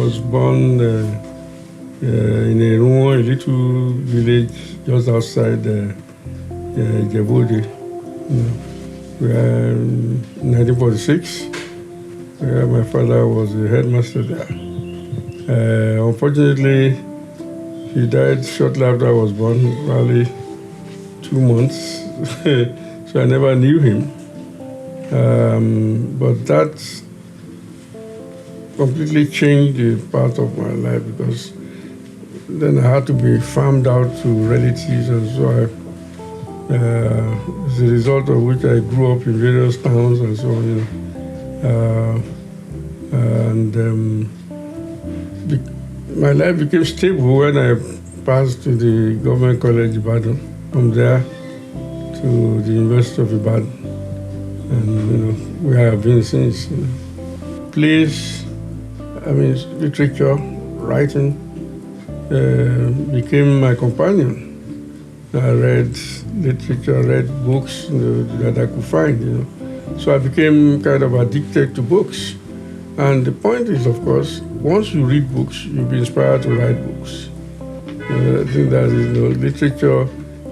was born in a little village just outside Djibouti, where in 1946, where my father was the headmaster there. Unfortunately, he died shortly after I was born, probably 2 months, so I never knew him. But that completely changed the path of my life, because then I had to be farmed out to relatives, and so as a result of which I grew up in various towns and so on. My life became stable when I passed to the Government College Ibadan. From there to the University of Ibadan, and where I have been since. Plays, literature, writing became my companion. I read literature, read books that I could find. So I became kind of addicted to books. And the point is, of course, once you read books, you'll be inspired to write books. I think that literature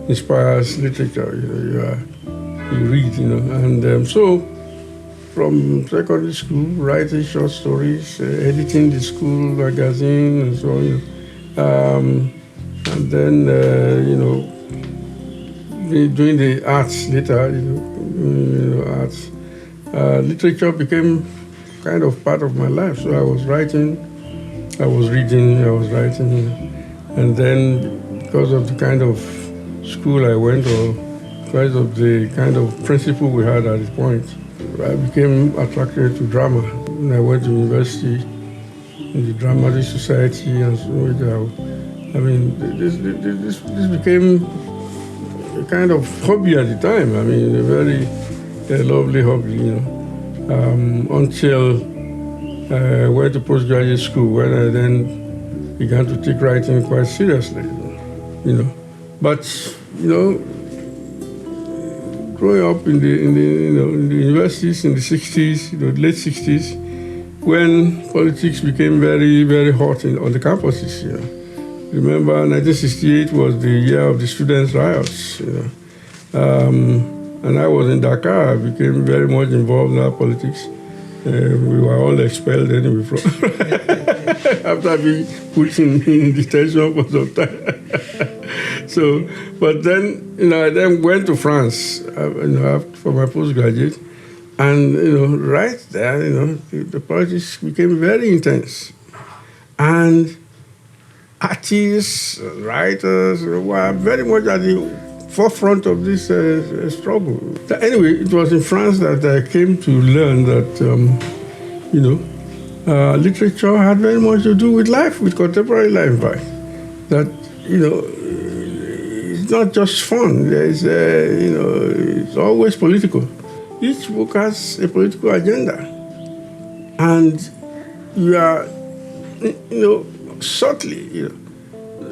inspires literature. You read, and so from secondary school, writing short stories, editing the school magazine, and so on. And then doing the arts later. Arts. Literature became kind of part of my life. So I was writing, I was reading, I was writing, and then because of the kind of school I went, or because of the kind of principle we had at the point, I became attracted to drama. When I went to university, in the Dramatic Society, and so this became a kind of hobby at the time. A very lovely hobby, until I went to postgraduate school, when I then began to take writing quite seriously, But growing up in the universities in the 60s, late 60s, when politics became very, very hot on the campuses, Remember, 1968 was the year of the students' riots, and I was in Dakar. I became very much involved in our politics. We were all expelled anyway from after being put in detention for some time. So, but then, I then went to France, for my postgraduate, and right there, the politics became very intense, and artists, writers were very much at the forefront of this struggle. Anyway, it was in France that I came to learn that, literature had very much to do with life, with contemporary life, in fact. That, it's not just fun. There's, it's always political. Each book has a political agenda. And you are, subtly,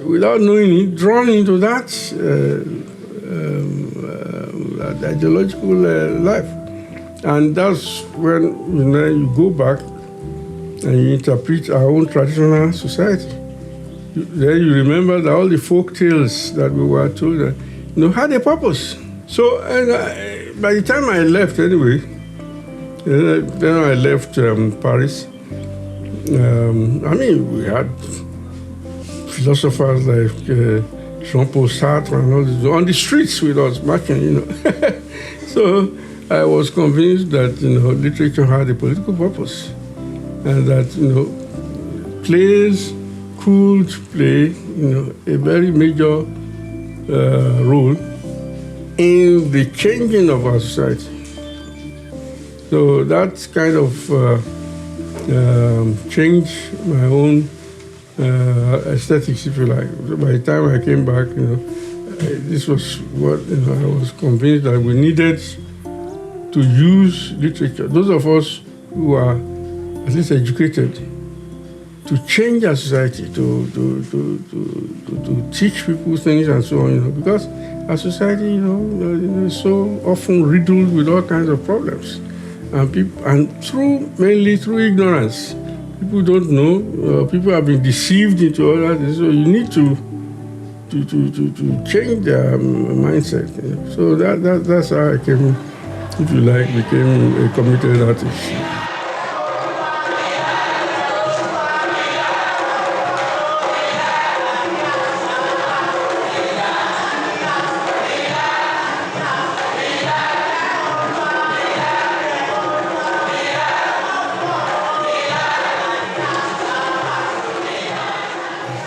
without knowing it, drawn into that ideological life. And that's when you go back and you interpret our own traditional society. Then you remember that all the folk tales that we were told had a purpose. So by the time I left anyway, then I left Paris. We had philosophers like Jean-Paul Sartre and all this on the streets with us marching, So I was convinced that, literature had a political purpose, and that, plays could play, a very major role in the changing of our society. So that kind of changed my own aesthetics, if you like. So by the time I came back, this was what I was convinced that we needed to use literature. Those of us who are at least educated, to change our society, to teach people things and so on, because our society, is so often riddled with all kinds of problems, and mainly through ignorance. People don't know. People have been deceived into all that. So you need to change their mindset. So that's how I came, if you like, became a committed artist.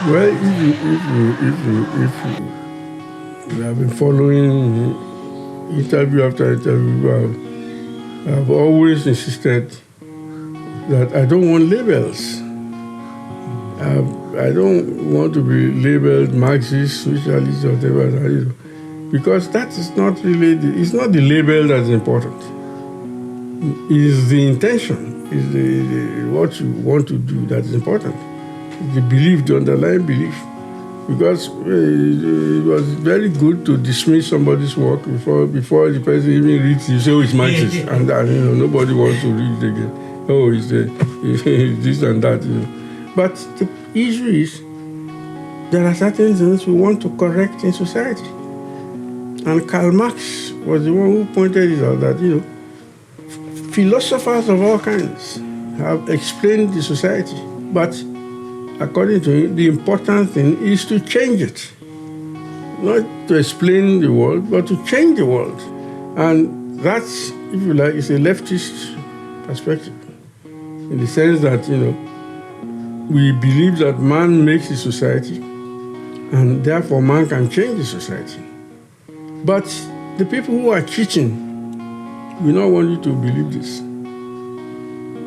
Well, if you have been following interview after interview, I've always insisted that I don't want labels. I don't want to be labeled Marxist, socialist, or whatever, because that is not really, it's not the label that's important. It's the intention, it's the what you want to do that is important. The belief, the underlying belief. Because it was very good to dismiss somebody's work before the person even reads it. You say, oh, it's Marxist. And nobody wants to read it again. Oh, it's this and that. But the issue is, there are certain things we want to correct in society. And Karl Marx was the one who pointed it out that, philosophers of all kinds have explained the society. But according to him, the important thing is to change it. Not to explain the world, but to change the world. And that's, if you like, is a leftist perspective. In the sense that, we believe that man makes the society, and therefore man can change the society. But the people who are cheating will not want you to believe this.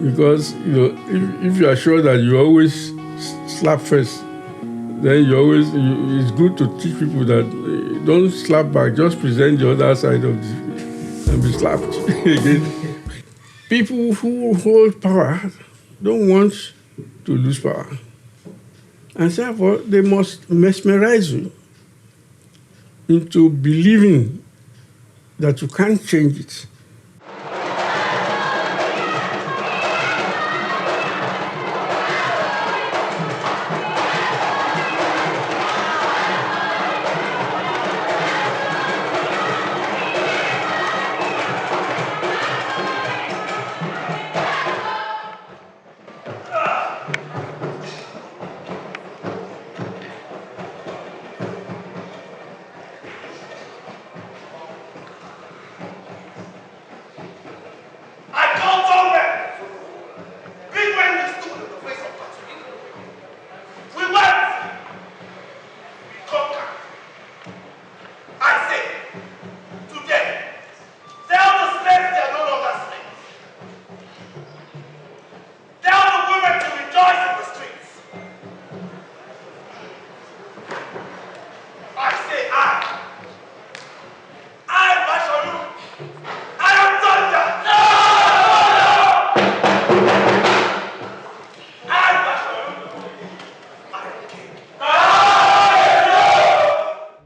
Because, if you are sure that you always slap first, then it's good to teach people that don't slap back, just present the other side of the and be slapped again. People who hold power don't want to lose power. And therefore, they must mesmerize you into believing that you can't change it.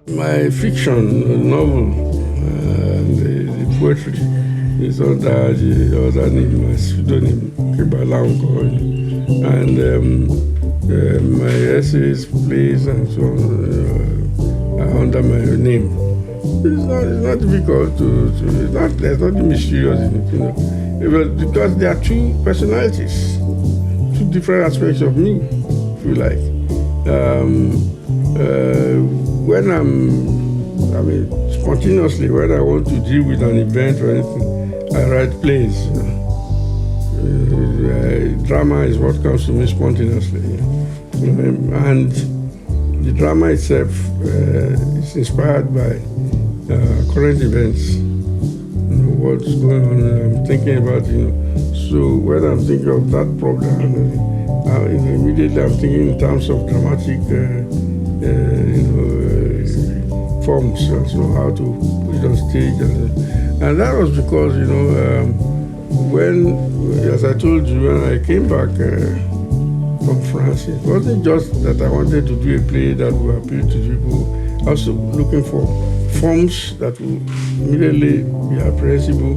My fiction novel, the poetry, is under the other name, my pseudonym, Kibalaunko, and my essays, plays, and so on are under my name. It's not difficult there's nothing mysterious in it, but because there are two personalities, two different aspects of me, if you like. Spontaneously, when I want to deal with an event or anything, I write plays. Drama is what comes to me spontaneously. And the drama itself is inspired by current events. What's going on, I'm thinking about, So when I'm thinking of that problem, immediately I'm thinking in terms of dramatic, forms, so how to put it on stage. And that was because, when, as I told you, when I came back from France, it wasn't just that I wanted to do a play that would appeal to people, also looking for forms that would immediately be apprehensible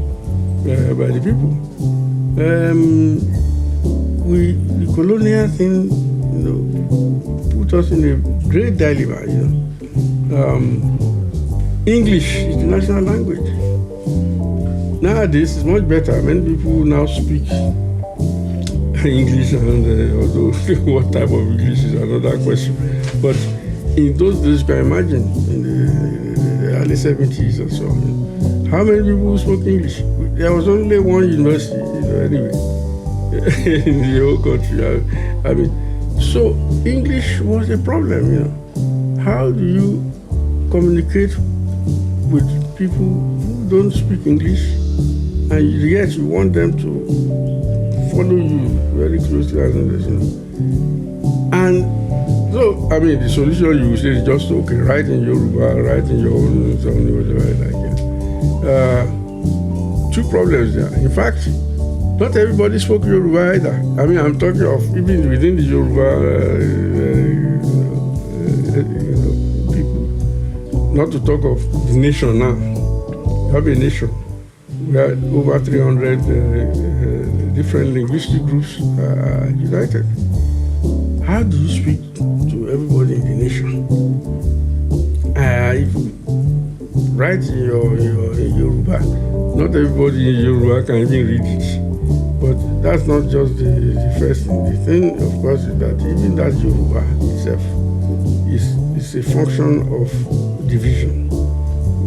by the people. the colonial thing, put us in a great dilemma. English is the national language. Nowadays, it's much better. Many people now speak English, and although what type of English is another question. But in those days, you can imagine, in the early 70s or so, how many people spoke English? There was only one university, anyway, in the whole country. I mean, so English was a problem, How do you communicate with people who don't speak English, and yet you want them to follow you very closely and so, I mean, the solution you say is just, okay, write in Yoruba, write in your own something, whatever I like. Two problems there. In fact, not everybody spoke Yoruba either. I mean, I'm talking of even within the Yoruba people. Not to talk of the nation now. You have a nation. We have over 300 different linguistic groups united. How do you speak to everybody in the nation? If you write in your Yoruba, not everybody in Yoruba can even read it. But that's not just the first thing. The thing, of course, is that even that Yoruba itself is a function of division,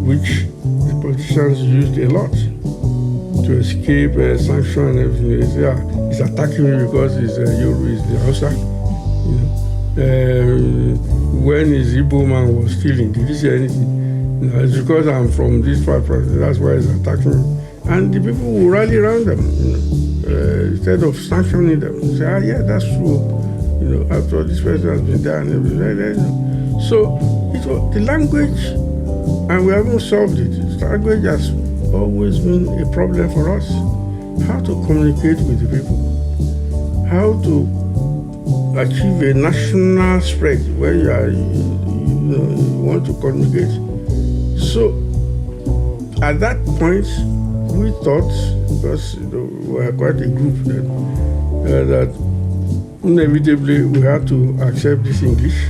which the politicians used a lot to escape sanction and everything. They say, he's attacking me because he's Yoruba, he's the Hausa. When his Igbo man was stealing, did he say anything? It's because I'm from this part, that's why he's attacking me. And the people will rally around them, instead of sanctioning them. Say, yeah, that's true. After all, this person has been there and everything. So it was the language, and we haven't solved it. The language has always been a problem for us. How to communicate with the people, how to achieve a national spread where you want to communicate. So at that point, we thought, because we were quite a group then, that inevitably we had to accept this English,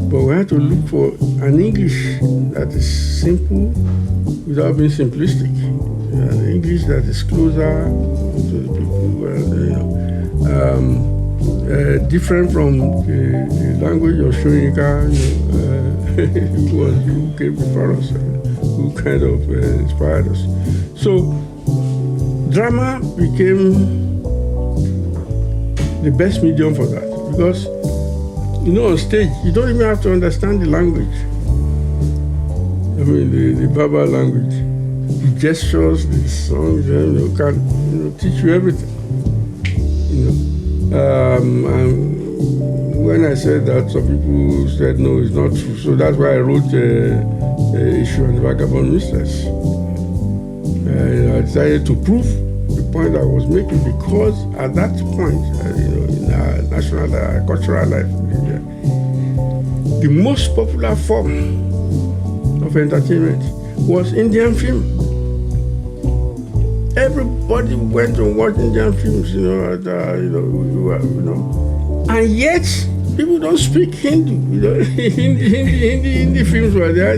but we had to look for an English that is simple without being simplistic, an English that is closer to the people, different from the language of Soyinka, who came before us, who kind of inspired us. So drama became the best medium for that, because on stage you don't even have to understand the language. I mean, the Baba language, the gestures, the songs, can teach you everything. And when I said that, some people said no, it's not true. So that's why I wrote an issue on the vagabond mistress. I decided to prove the point I was making, because at that point, in our national cultural life, the most popular form of entertainment was Indian film. Everybody went to watch Indian films, and yet people don't speak Hindi. Hindi films were there,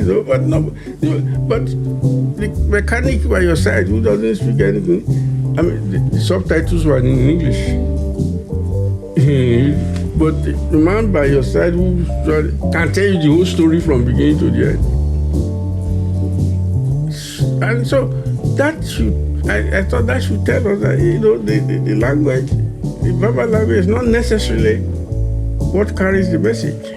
but the mechanic by your side who doesn't speak anything. I mean, the subtitles were in English, but the man by your side who can tell you the whole story from beginning to the end. And so that should. I thought that should tell us that, the language, the Baba language is not necessarily what carries the message.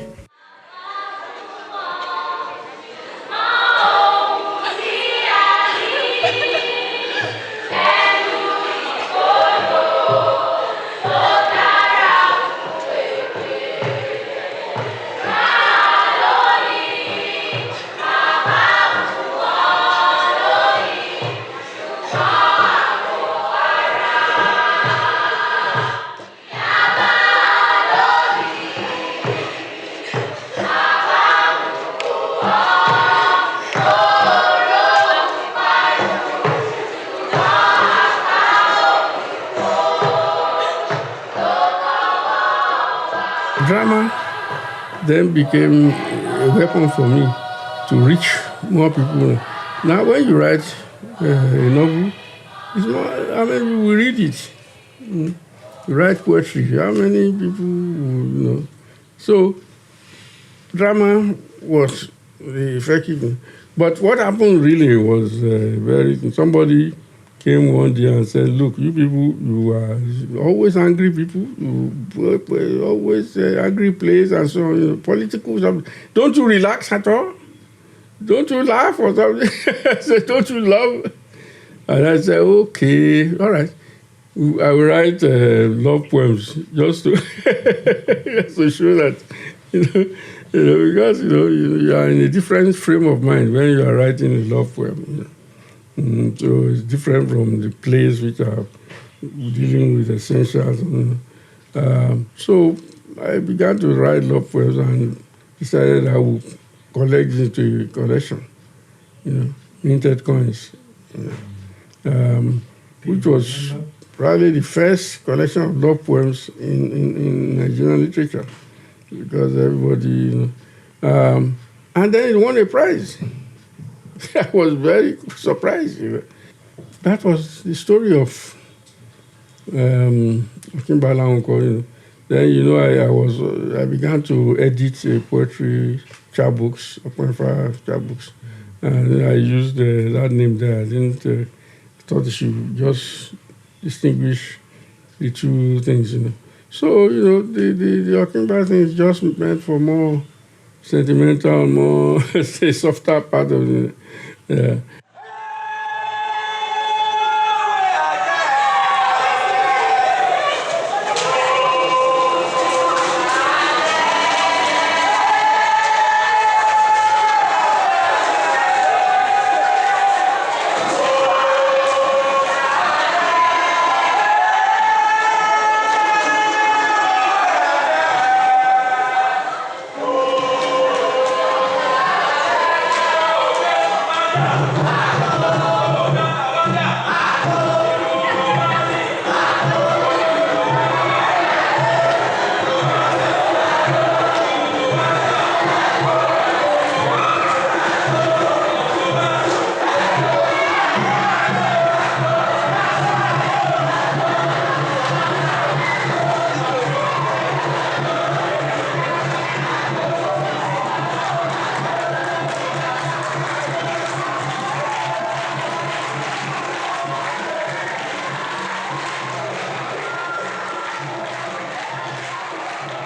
drama then became a weapon for me to reach more people. Now, when you write a novel, it's more, how many people will read it? You write poetry, how many people will. So, drama was the effective. But what happened really was somebody came one day and said, look, you people, you are always angry people, you always angry players and so on, political something. Don't you relax at all? Don't you laugh or something? I said, don't you love? And I said, okay, all right. I will write love poems just to, just to show that, because you are in a different frame of mind when you are writing a love poem. So it's different from the plays which are dealing with essentials. So I began to write love poems and decided I would collect it into a collection, minted coins, which was probably the first collection of love poems in Nigerian literature, because everybody, and then it won a prize. I was very surprised. That was the story of Kimbala Uncle. Then I began to edit poetry chapbooks, chapbooks, and I used that name there. I didn't thought it should just distinguish the two things. So the Kimbala thing is just meant for more sentimental, more softer part of it. Yeah.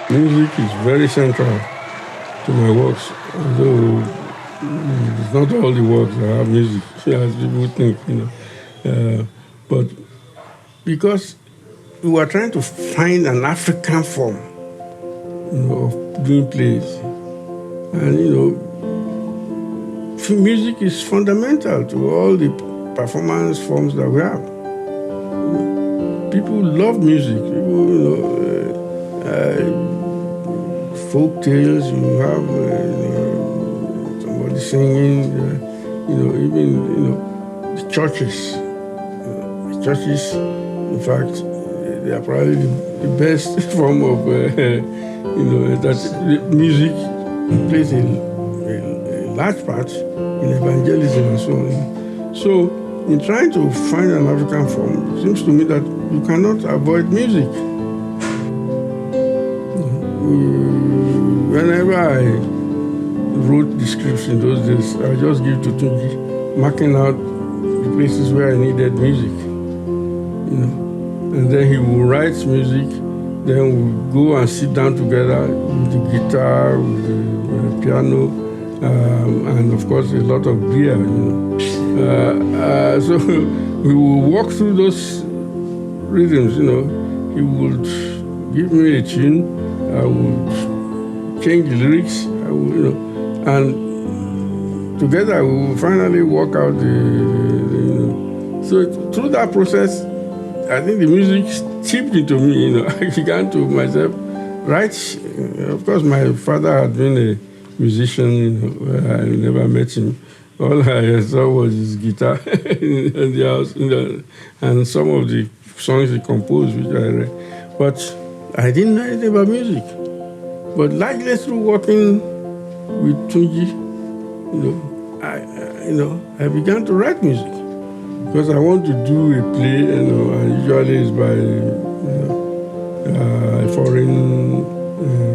Music is very central to my works, although it's not all the works that have music, as people think, but because we were trying to find an African form, of doing plays, and music is fundamental to all the performance forms that we have. People love music. People, folk tales, you have somebody singing, even the churches. The churches, in fact, they are probably the best form of, that music plays a large part in evangelism and so on. So, in trying to find an African form, it seems to me that you cannot avoid music. Whenever I wrote the scripts in those days, I just give to Tunji, marking out the places where I needed music, and then he will write music. Then we'll go and sit down together with the guitar, with the piano, and of course a lot of beer. So we will walk through those rhythms. He would give me a tune. I would change the lyrics, and together we will finally work out So through that process, I think the music chipped into me. I began to myself write. Of course, my father had been a musician. I never met him. All I saw was his guitar in the house, and some of the songs he composed, which I read. But I didn't know anything about music. But largely through working with Tunji, I began to write music because I want to do a play, and usually it's by a foreign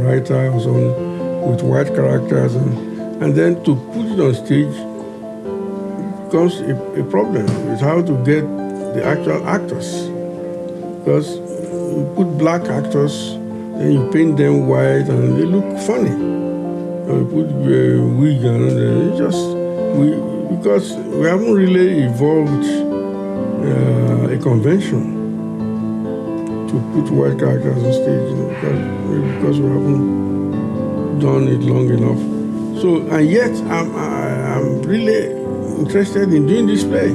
writer or someone with white characters, and then to put it on stage becomes a problem with how to get the actual actors, because you put black actors, then you paint them white and they look funny. Or you put a wig and because we haven't really evolved a convention to put white characters on stage, because we haven't done it long enough. So, and yet I'm really interested in doing this play.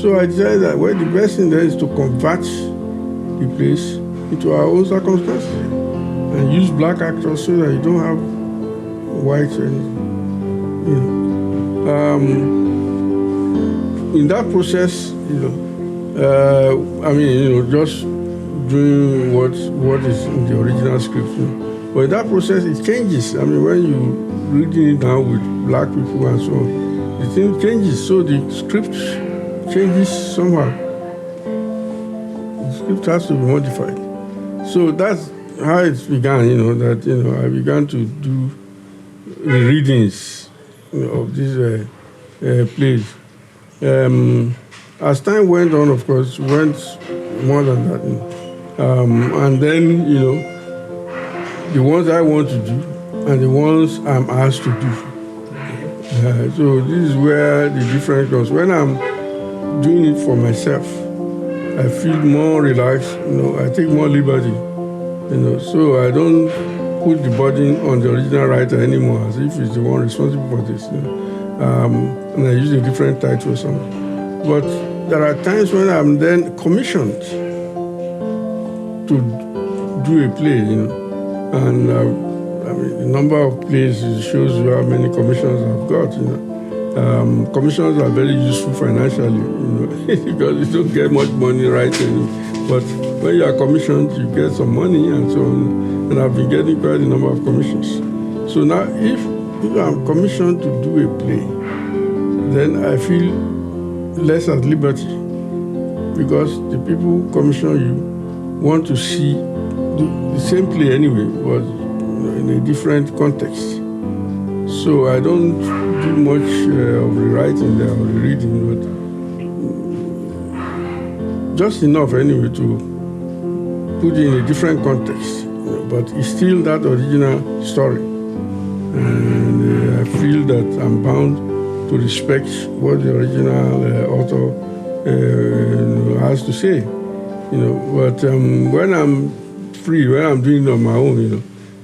So I decided that the best thing there is to convert the place into our own circumstances and use black actors so that you don't have white in that process, just doing what is in the original script. But in that process, it changes. I mean, when you reading it now with black people and so on, the thing changes. So the script changes somehow. The script has to be modified. So that's how it began. I began to do readings of these plays. As time went on, of course, went more than that. And then, the ones I want to do and the ones I'm asked to do. So this is where the difference comes. When I'm doing it for myself, I feel more relaxed. I take more liberty. So I don't put the burden on the original writer anymore, as if he's the one responsible for this. And I use a different title or something. But there are times when I'm then commissioned to do a play, and the number of plays shows you how many commissions I've got. Commissions are very useful financially, because you don't get much money writing. But when you are commissioned, you get some money and so on. And I've been getting quite a number of commissions. So now, if I'm commissioned to do a play, then I feel less at liberty, because the people who commission you want to see the same play anyway, but in a different context. So I don't do much of the writing there or the reading, but just enough anyway to put it in a different context. But it's still that original story. And I feel that I'm bound to respect what the original author has to say. But when I'm free, when I'm doing it on my own,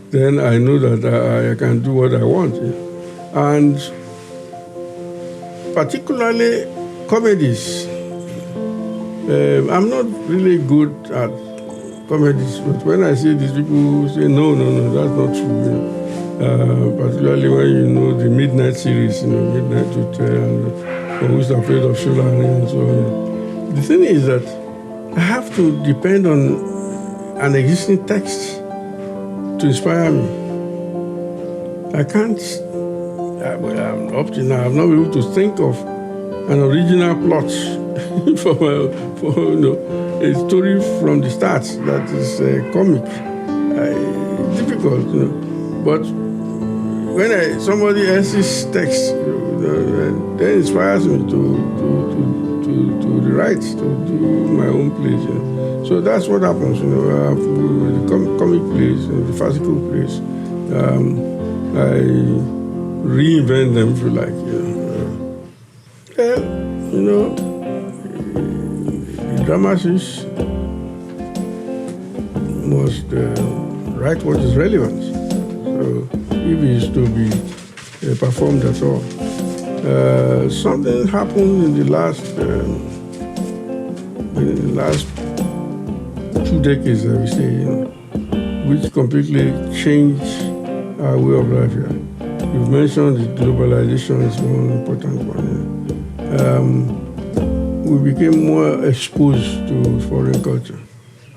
then I know that I can do what I want. And particularly comedies. I'm not really good at comedies, but when I say this, people say, no, that's not true. Particularly when the Midnight series, Midnight Hotel, and Who's Afraid of Sholani, and so on. The thing is that I have to depend on an existing text to inspire me. I can't. Up to now, I've not been able to think of an original plot for a story from the start that is comic. Difficult, But when somebody else's text that inspires me to write, to do my own plays. So that's what happens, with the comic plays, the farcical plays. I reinvent them, if you like. The dramatist must write what is relevant. So if it is to be performed at all. Something happened in the last 2 decades, I would say, which completely changed our way of life here. You've mentioned that globalization is one important one. We became more exposed to foreign culture.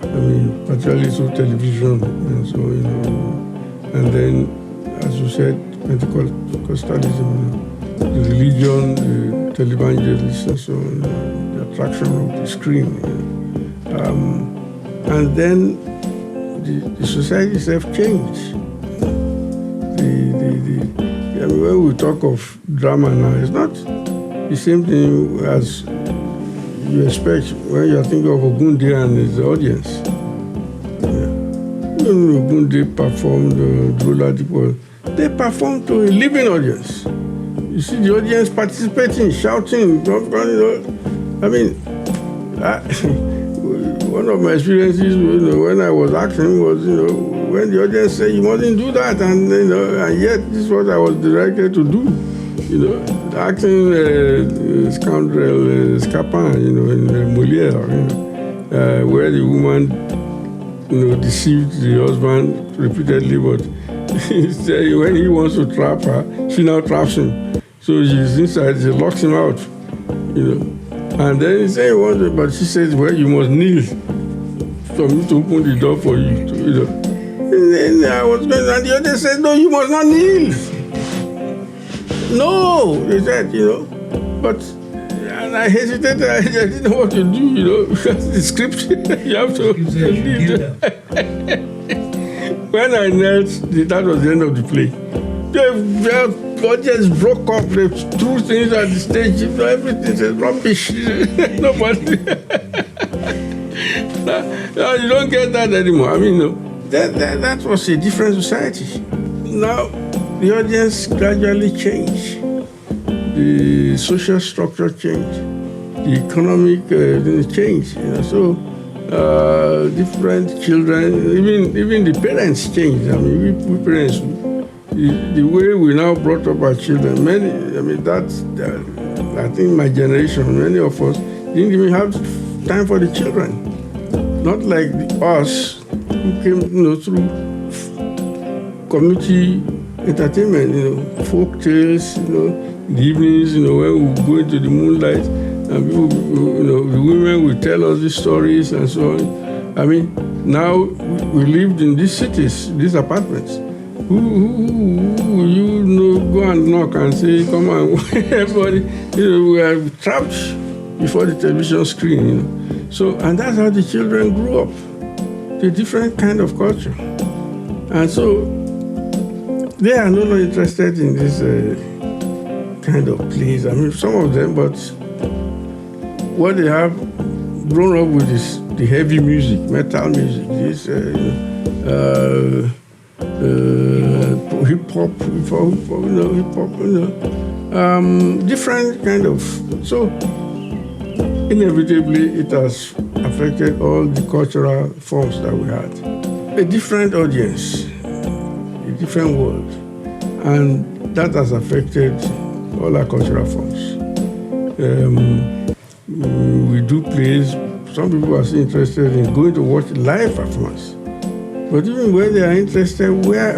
Particularly through television and so, And then, as you said, Pentecostalism, the religion, the televangelists, and so on, the attraction of the screen. And then the society itself changed. When we talk of drama now, it's not the same thing as you expect when you are thinking of Ogunde and his audience. Ogunde performed Droladipo. They performed to a living audience. You see the audience participating, shouting. I mean, one of my experiences, when I was acting, was when the audience said you mustn't do that, and and yet this is what I was directed to do. Acting scoundrel Scapin, in Molière, where the woman, deceived the husband repeatedly, but when he wants to trap her, she now traps him. So she's inside, she locks him out, And then he says, but she says, well, you must kneel for me to open the door for you, And then I was going, and the other said, no, you must not kneel. No, they said, but and I hesitated. I didn't know what to do, because the script, you have to kneel. When I knelt, that was the end of the play. The audience broke up. They threw things at the stage. Everything is rubbish. Nobody. Now, you don't get that anymore. I mean, that was a different society. Now, the audience gradually changed. The social structure changed. The economic changed. So different children, even the parents changed. I mean, we parents, the way we now brought up our children, I think my generation, many of us didn't even have time for the children. Not like us who came, through community entertainment, folk tales, in the evenings, when we go into the moonlight, and people, the women will tell us these stories and so on. I mean, now we lived in these cities, these apartments. Who go and knock and say, come on, everybody, we are trapped before the television screen, So, and that's how the children grew up, a different kind of culture. And so, they are no longer interested in this kind of plays. I mean, some of them, but what they have grown up with is the heavy music, metal music, this hip-hop, different kind of. So, inevitably, it has affected all the cultural forms that we had. A different audience, a different world, and that has affected all our cultural forms. We do plays. Some people are still interested in going to watch live performance. But even when they are interested,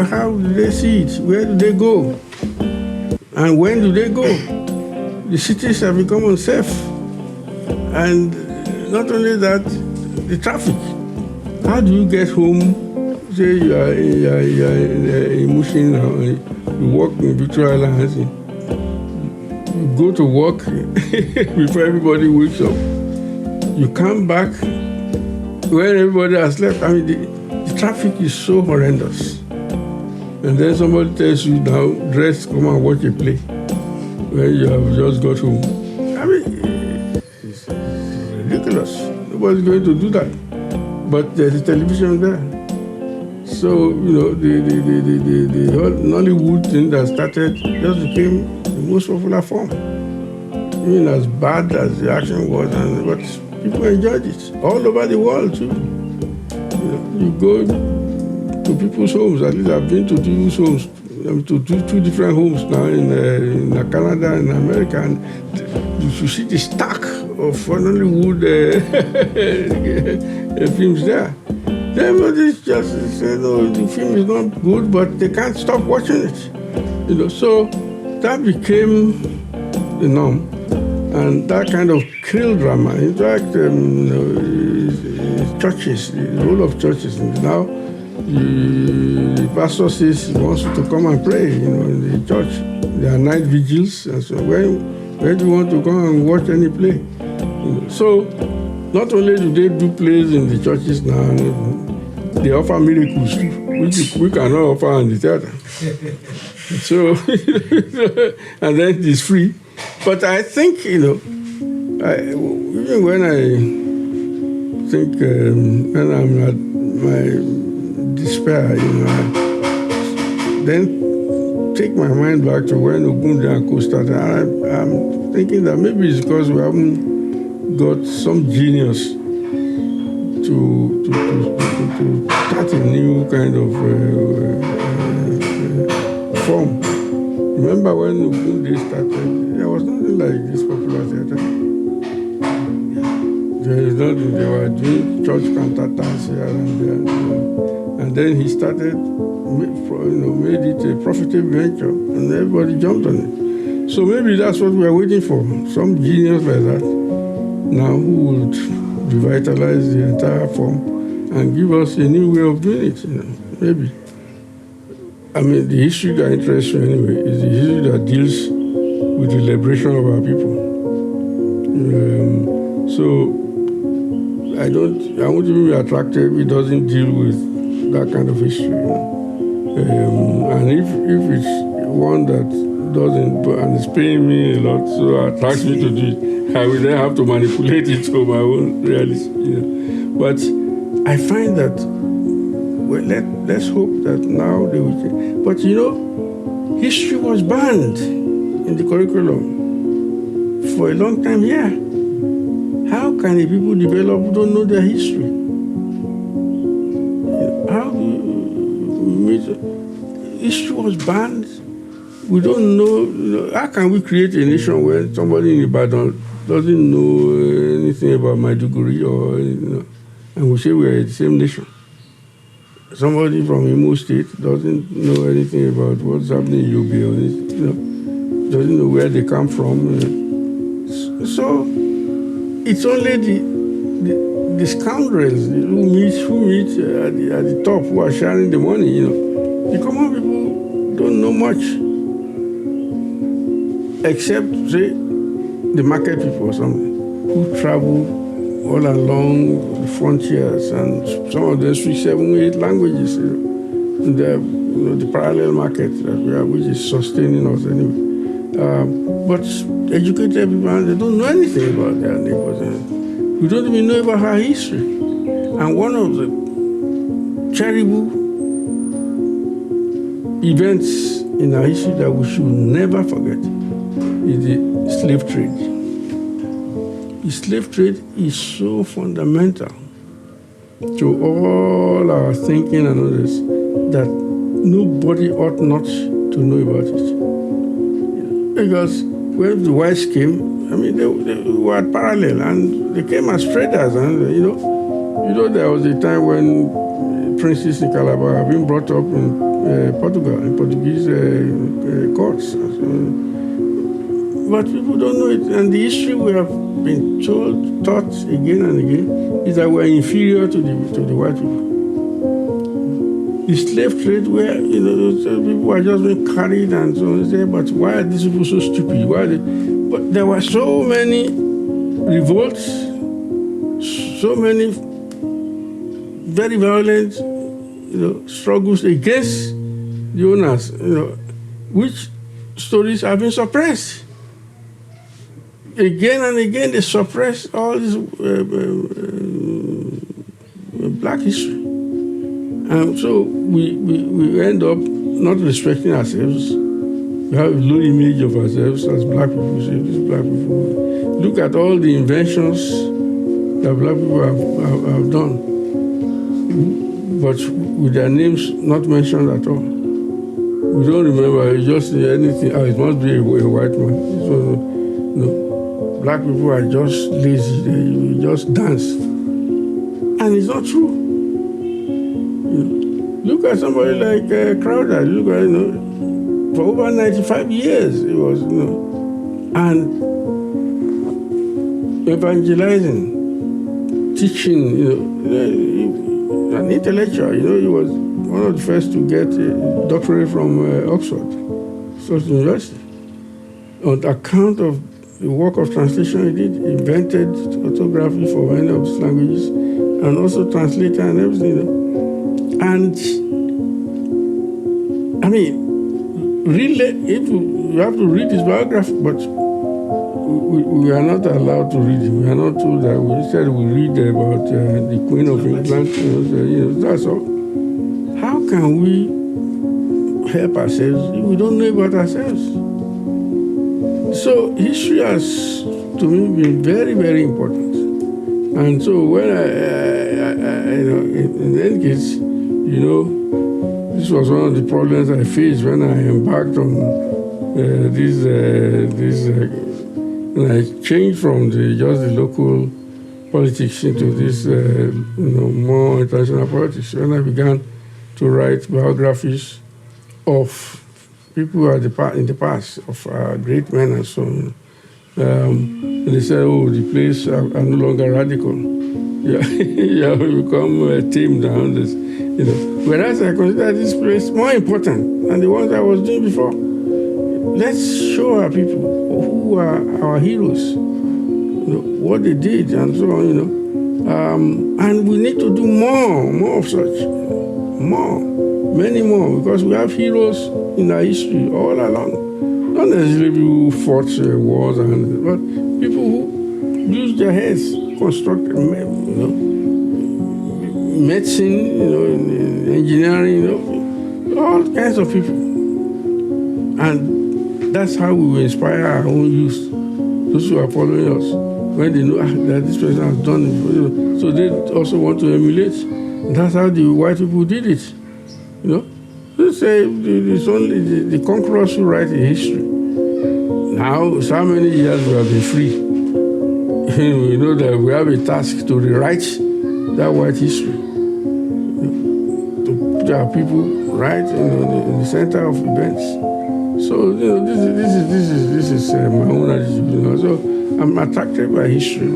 how do they see it? Where do they go? And when do they go? The cities have become unsafe. And not only that, the traffic. How do you get home? Say you are in Mushin now, you walk in Victoria Island, you go to work before everybody wakes up. You come back when everybody has left. I mean, the traffic is so horrendous. And then somebody tells you now, dress, come and watch a play when you have just got home. I mean, it's ridiculous. Nobody's going to do that. But there's a television there. So, the whole Nollywood thing that started just became the most popular form. Even as bad as the action was, but people enjoyed it all over the world too. You go to people's homes. At least I've been to people's homes, to two different homes now in Canada and America, and you see the stack of Nollywood films there. Everybody just say, no, the film is not good, but they can't stop watching it. So that became the norm. And that kind of killed drama. In fact, churches, the role of churches now, the pastor says he wants you to come and pray, in the church. There are night vigils, and so when do you want to come and watch any play? So not only do they do plays in the churches now, they offer miracles too, which we cannot offer in the theater. So, and then it is free. But I think, even when I think, when I'm at my despair, I then take my mind back to when Ogunde and Co started. I'm thinking that maybe it's because we haven't got some genius to start a new kind of form. Remember when Ogunde started, there was nothing like this popular theater. There is nothing. They were doing church cantatas here and there. And then he started, made it a profitable venture, and everybody jumped on it. So maybe that's what we are waiting for. Some genius like that now who would revitalize the entire form and give us a new way of doing it, maybe. I mean, the history that interests me anyway is the history that deals with the liberation of our people. So I won't even be attracted if it doesn't deal with that kind of history. And if it's one that doesn't, and it's paying me a lot, so attracts me to do it, I will then have to manipulate it to my own realism. But I find that, well, let's hope that now they will change. But history was banned in the curriculum for a long time here. How can the people develop who don't know their history? How do history was banned? We don't know. How can we create a nation where somebody in Ibadan doesn't know anything about Maiduguri and we say we are the same nation? Somebody from Imo State doesn't know anything about what's happening in Yobe, doesn't know where they come from. So it's only the scoundrels who meet at the top who are sharing the money. The common people don't know much, except say the market people or something who travel all along the frontiers, and some of them speak 7 or 8 languages. The parallel market that we have, which is sustaining us anyway. But educated people, they don't know anything about their neighbors. We don't even know about our history. And one of the terrible events in our history that we should never forget is the slave trade. The slave trade is so fundamental to all our thinking and others that nobody ought not to know about it. Because when the whites came, they were parallel, and they came as traders. And there was a time when princes in Calabar have been brought up in Portugal, in Portuguese courts. But people don't know it, and the history we have been taught again and again is that we're inferior to the white people. The slave trade, where people are just being carried and so on. Say, but why are these people so stupid? But there were so many revolts, so many very violent, struggles against the owners, which stories have been suppressed. Again and again, they suppress all this black history. And so we end up not respecting ourselves. We have a low image of ourselves as black people. These black people. Look at all the inventions that black people have done, but with their names not mentioned at all. We don't remember. It's just anything. It must be a white man. So, black people are just lazy. They just dance, and it's not true. Look at somebody like Crowder. Look at for over 95 years it was and evangelizing, teaching. An intellectual. He was one of the first to get a doctorate from Oxford University. On account of the work of translation he did, invented orthography for many of these languages, and also translator and everything. And I mean, really, if you have to read his biography, but we are not allowed to read it. We are not told that. Instead, we read about the Queen of England. That's all. How can we help ourselves if we don't know about ourselves? So history has, to me, been very, very important. And so when in any case, this was one of the problems I faced when I embarked on when I changed from just the local politics into this, more international politics. When I began to write biographies of people who are in the past, of great men and so on. And they said, "Oh, the place are no longer radical. You have become tame down this." Whereas I consider this place more important than the ones I was doing before. Let's show our people who are our heroes, what they did and so on. And we need to do more of such, many more, because we have heroes in our history all along. Not necessarily people who fought wars, but people who used their heads, constructed, medicine, engineering, all kinds of people. And that's how we will inspire our own youth, those who are following us, when they know that this person has done it. So they also want to emulate. That's how the white people did it. They say it's only the conquerors who write the history. Now, so many years we have been free. We know that we have a task to rewrite that white history. To put our people right in the center of events. So this is my own attitude. So I'm attracted by history,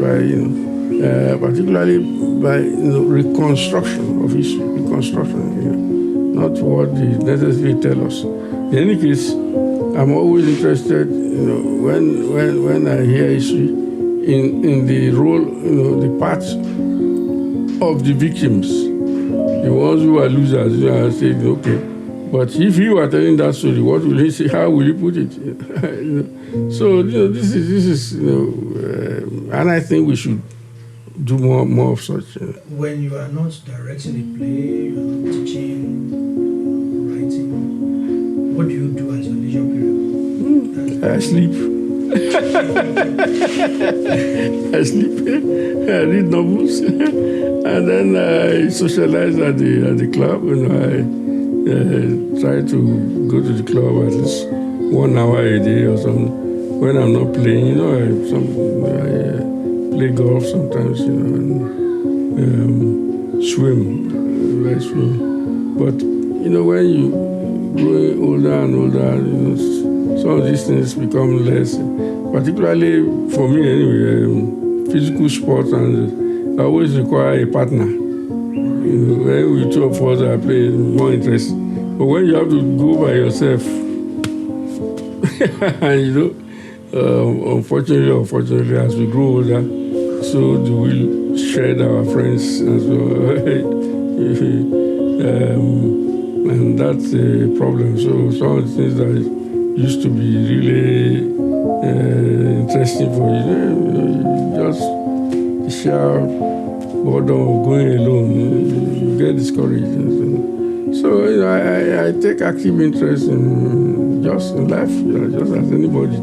particularly by reconstruction of history, not what they necessarily tell us. In any case, I'm always interested, when I hear history, in the role, the parts of the victims, the ones who are losers. I say, okay. But if you are telling that story, what will he say? How will he put it? So this is and I think we should do more of such. When you are not directing a play, you are not teaching, writing, what do you do as your leisure period? I sleep. I sleep. I read novels, and then I socialize at the club. I try to go to the club at least 1 hour a day or something. When I'm not playing, I play golf sometimes, and swim. I swim. But when you grow older and older, some of these things become less. Particularly for me, anyway, physical sports, and I always require a partner. When we two of us are playing, more interest. But when you have to go by yourself, and unfortunately, as we grow older, so do we shed our friends as well. And that's a problem. So some of the things that used to be really interesting for you, just share boredom of going alone, you get discouraged. So I take active interest in life, just as anybody.